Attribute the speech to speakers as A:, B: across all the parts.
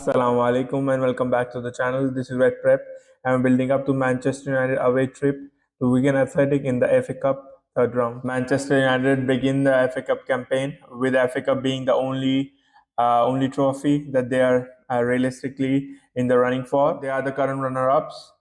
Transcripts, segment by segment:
A: Assalamu alaikum and welcome back to the channel. This is Red Prep. I'm building up to Manchester United away trip to Wigan Athletic in the FA Cup third round. Manchester United begin the FA Cup campaign with FA Cup being the only trophy that they are realistically in the running for. They are the current runner-ups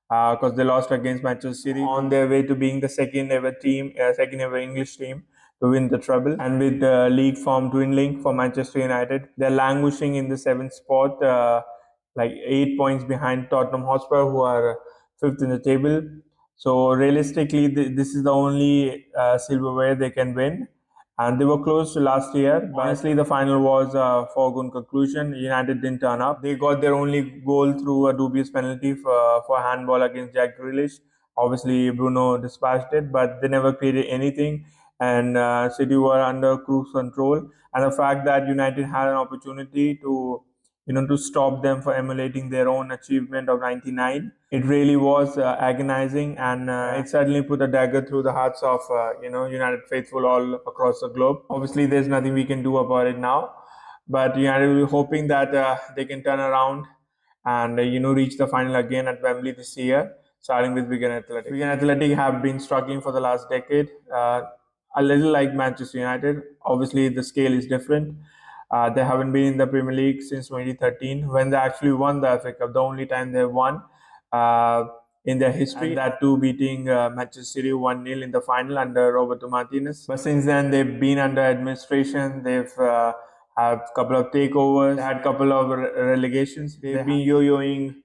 A: because they lost against Manchester City on their way to being the second ever English team to win the treble. And with the league form dwindling for Manchester United, they're languishing in the seventh spot, like 8 points behind Tottenham Hotspur, who are fifth in the table. So realistically, this is the only silverware they can win. And they were close to last year. But honestly, the final was a foregone conclusion. United didn't turn up. They got their only goal through a dubious penalty for handball against Jack Grealish. Obviously, Bruno dispatched it, but they never created anything. And City were under cruise control. And the fact that United had an opportunity to stop them for emulating their own achievement of 99. It really was agonizing, and it certainly put a dagger through the hearts of United faithful all across the globe. Obviously, there's nothing we can do about it now, but United will be hoping that they can turn around and reach the final again at Wembley this year, starting with Wigan Athletic. Wigan Athletic have been struggling for the last decade, a little like Manchester United. Obviously, the scale is different. They haven't been in the Premier League since 2013 when they actually won the FA Cup, the only time they won in their history. And that too beating Manchester City 1-0 in the final under Roberto Martinez. But since then, they've been under administration. They've had a couple of takeovers, had a couple of relegations. They've been yo-yoing,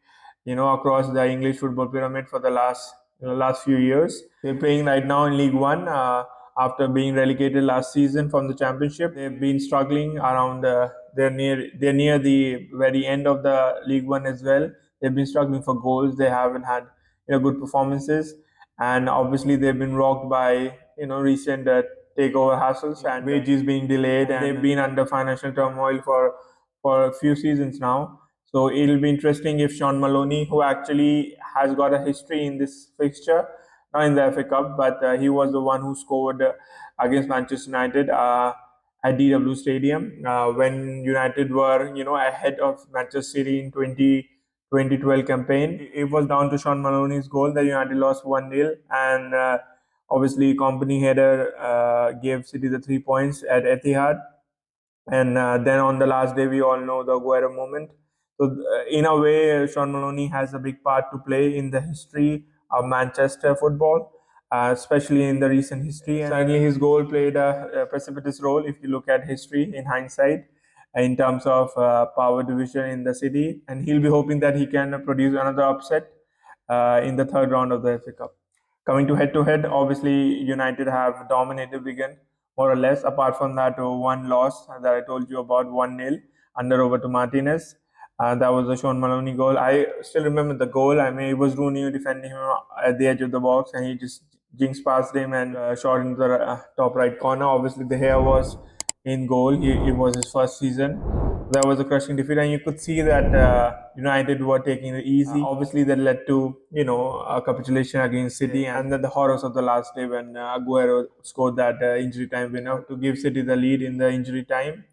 A: across the English football pyramid for the last few years. They're playing right now in League One. After being relegated last season from the Championship, they've been struggling around. They're near the very end of the League One as well. They've been struggling for goals. They haven't had good performances, and obviously they've been rocked by recent takeover hassles and wages being delayed, and they've been under financial turmoil for a few seasons now. So it'll be interesting if Sean Maloney, who actually has got a history in this fixture, not in the FA Cup, but he was the one who scored against Manchester United at DW Stadium when United were, ahead of Manchester City in 2012 campaign. It was down to Sean Maloney's goal that United lost 1-0, and obviously company header gave City the 3 points at Etihad. And then on the last day, we all know the Aguero moment. So in a way, Sean Maloney has a big part to play in the history of Manchester football, especially in the recent history. And certainly, his goal played a precipitous role if you look at history in hindsight, in terms of power division in the city. And he'll be hoping that he can produce another upset in the third round of the FA Cup. Coming to head, obviously United have dominated Wigan more or less, apart from that one loss that I told you about, 1-0 under Roberto Martinez. That was the Sean Maloney goal. I still remember the goal. I mean, it was Rooney defending him at the edge of the box, and he just jinxed past him and shot into the top right corner. Obviously, the hair was in goal. It was his first season. That was a crushing defeat, and you could see that United were taking it easy. Obviously, that led to a capitulation against City, and then the horrors of the last day when Aguero scored that injury time winner to give City the lead in the injury time,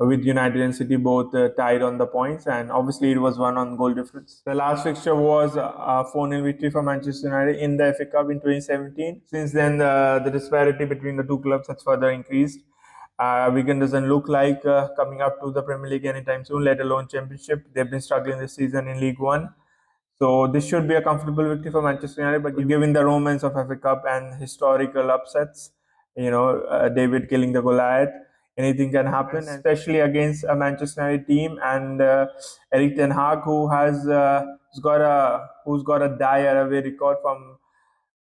A: with United and City both tied on the points, and obviously it was one on goal difference. The last fixture was a 4-0 victory for Manchester United in the FA Cup in 2017. Since then, the disparity between the two clubs has further increased. Wigan doesn't look like coming up to the Premier League anytime soon, let alone Championship. They've been struggling this season in League One. So this should be a comfortable victory for Manchester United, but given the romance of FA Cup and historical upsets, David killing the Goliath, anything can happen, especially against a Manchester United team and Erik ten Hag, who's got a dire away record from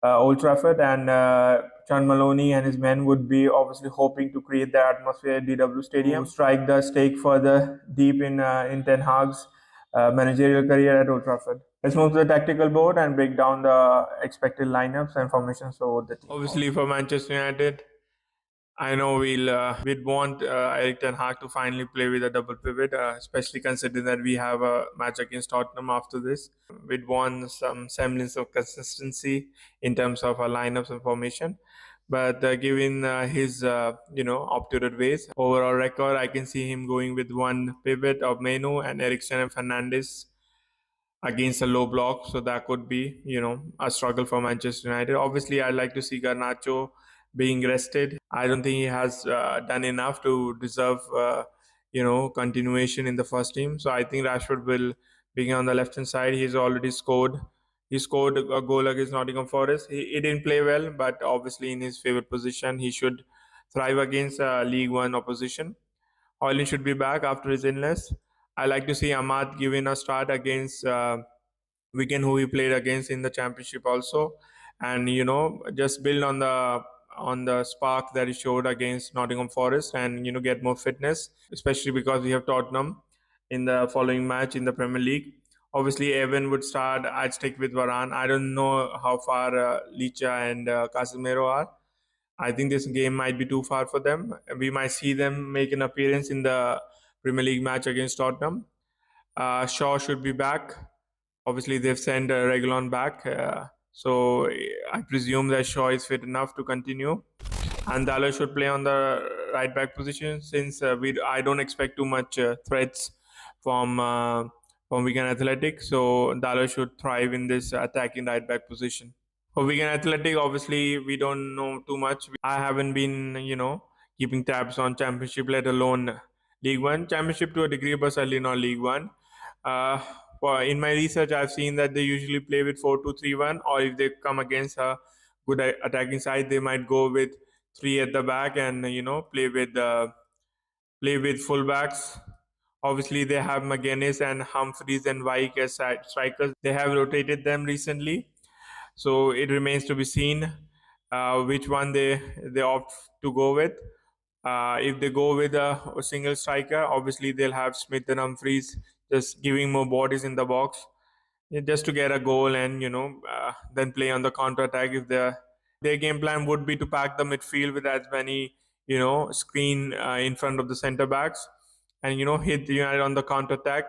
A: Old Trafford, and Sean Maloney and his men would be obviously hoping to create the atmosphere at DW Stadium, strike the stake further deep in Ten Hag's managerial career at Old Trafford. Let's move to the tactical board and break down the expected lineups and formations for the team. Obviously, for Manchester United, I know we'd want Erik ten Hag to finally play with a double pivot, especially considering that we have a match against Tottenham after this. We'd want some semblance of consistency in terms of our lineups and formation. but given his obtuse ways, overall record, I can see him going with one pivot of Menu and Ericsson and Fernandes against a low block. So that could be, a struggle for Manchester United. Obviously, I'd like to see Garnacho being rested. I don't think he has done enough to deserve, continuation in the first team. So I think Rashford will begin on the left hand side. He's already scored. He scored a goal against Nottingham Forest. He didn't play well, but obviously in his favorite position, he should thrive against League One opposition. HOJLUND should be back after his illness. I like to see Ahmad giving a start against Wigan, who he played against in the championship also, and just build on the spark that he showed against Nottingham Forest, and get more fitness, especially because we have Tottenham in the following match in the Premier League. Obviously, Evan would start. I'd stick with Varane. I don't know how far Licha and Casemiro are. I think this game might be too far for them. We might see them make an appearance in the Premier League match against Tottenham. Shaw should be back. Obviously, they've sent Reguilon back, so I presume that Shaw is fit enough to continue. And Dalot should play on the right back position, since I don't expect too much threats from Wigan Athletic. So Dalot should thrive in this attacking right back position. For Wigan Athletic, obviously, we don't know too much. I haven't been, keeping tabs on Championship, let alone League One. Championship to a degree, but certainly not League One. Uh, in my research, I've seen that they usually play with 4-2-3-1, or if they come against a good attacking side, they might go with three at the back and play with fullbacks. Obviously, they have McGuinness and Humphries and Wyke as strikers. They have rotated them recently, so it remains to be seen which one they opt to go with. If they go with a single striker, obviously they'll have Smith and Humphries just giving more bodies in the box, just to get a goal, and then play on the counter attack. If their game plan would be to pack the midfield with as many screen in front of the center backs, and hit the United on the counter attack,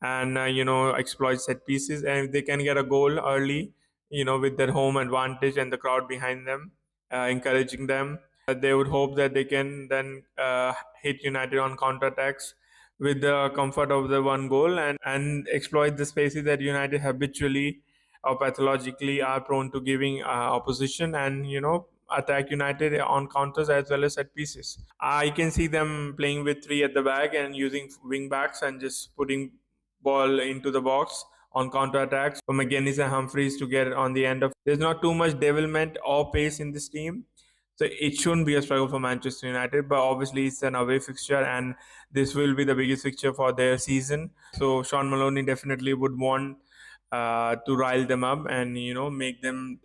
A: and exploit set pieces. And if they can get a goal early, with their home advantage and the crowd behind them encouraging them, they would hope that they can then hit United on counter attacks with the comfort of the one goal, and exploit the spaces that United habitually or pathologically are prone to giving opposition, and attack United on counters as well as set pieces. I can see them playing with three at the back and using wing backs and just putting ball into the box on counter attacks for McGuinness and Humphries to get on the end of. There's not too much development or pace in this team, so it shouldn't be a struggle for Manchester United. But obviously, it's an away fixture, and this will be the biggest fixture for their season. So Sean Maloney definitely would want to rile them up and make them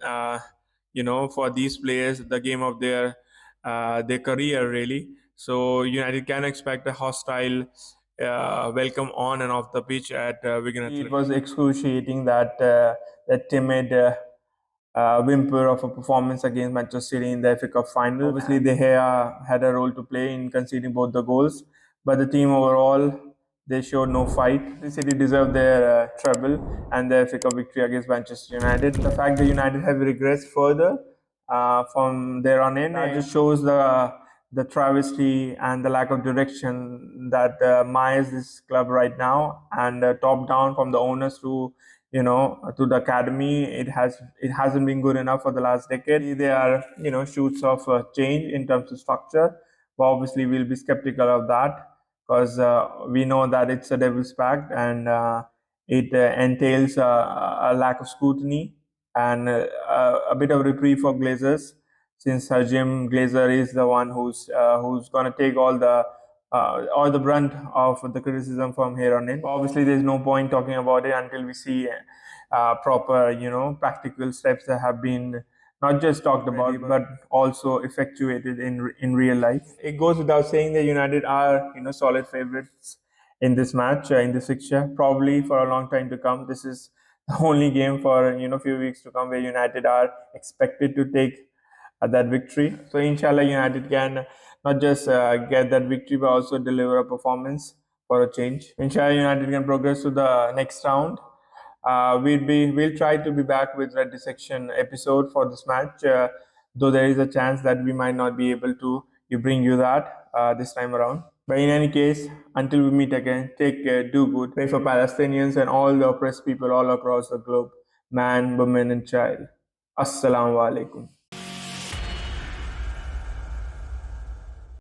A: for these players the game of their career, really. So United can expect a hostile welcome on and off the pitch at Wigan Athletic. It was excruciating, that timid whimper of a performance against Manchester City in the FA Cup final. Obviously, they had a role to play in conceding both the goals, but the team overall, they showed no fight. The City deserved their treble and their FA Cup victory against Manchester United. The fact that United have regressed further from there on in, just shows the travesty and the lack of direction that mires this club right now. And top down, from the owners to the academy, it hasn't been good enough for the last decade. There are shoots of change in terms of structure, but obviously we'll be skeptical of that, because we know that it's a devil's pact, and it entails a lack of scrutiny and a bit of reprieve for Glazers, since Jim Glazer is the one who's going to take all the brunt of the criticism from here on in. Obviously, there's no point talking about it until we see proper, practical steps that have been not just talked about, but also effectuated in real life. It goes without saying that United are solid favorites in this match, in this fixture, probably for a long time to come. This is the only game for few weeks to come where United are expected to take that victory. So inshallah, United can not just get that victory, but also deliver a performance for a change. Inshallah, United can progress to the next round. We'll try to be back with red dissection episode for this match. though there is a chance that we might not be able to bring you that this time around. But in any case, until we meet again, take care, do good, pray for Palestinians and all the oppressed people all across the globe, man, woman, and child. Assalamu alaikum.